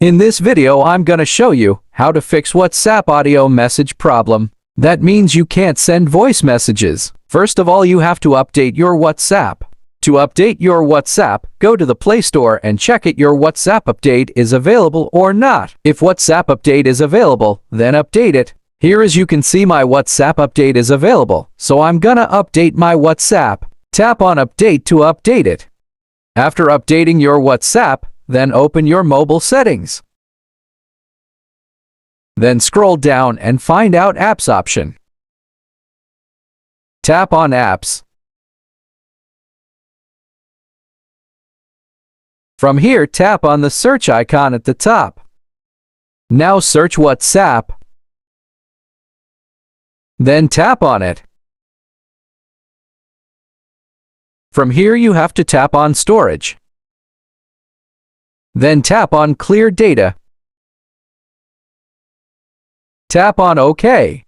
In this video I'm gonna show you how to fix WhatsApp audio message problem. That means you can't send voice messages. First of all, you have to update your WhatsApp. To update your WhatsApp, go to the Play Store and check if your WhatsApp update is available or not. If WhatsApp update is available, then update it. Here as you can see, my WhatsApp update is available, so I'm gonna update my WhatsApp. Tap on Update to update it. After updating your WhatsApp, then open your mobile settings. Then scroll down and find out Apps option. Tap on Apps. From here, tap on the search icon at the top. Now search WhatsApp. Then tap on it. From here you have to tap on Storage. Then tap on Clear Data. Tap on OK.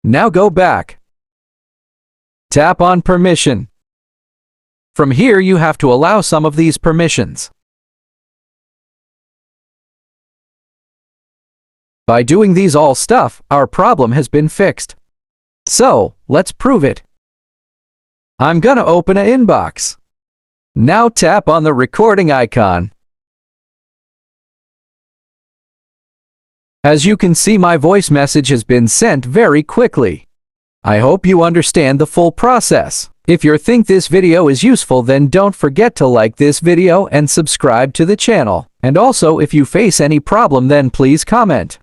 Now go back. Tap on Permission. From here you have to allow some of these permissions. By doing these all stuff, our problem has been fixed. So, let's prove it. I'm gonna open an inbox. Now tap on the recording icon. As you can see, my voice message has been sent very quickly. I hope you understand the full process. If you think this video is useful, then don't forget to like this video and subscribe to the channel. And also, if you face any problem, then please comment.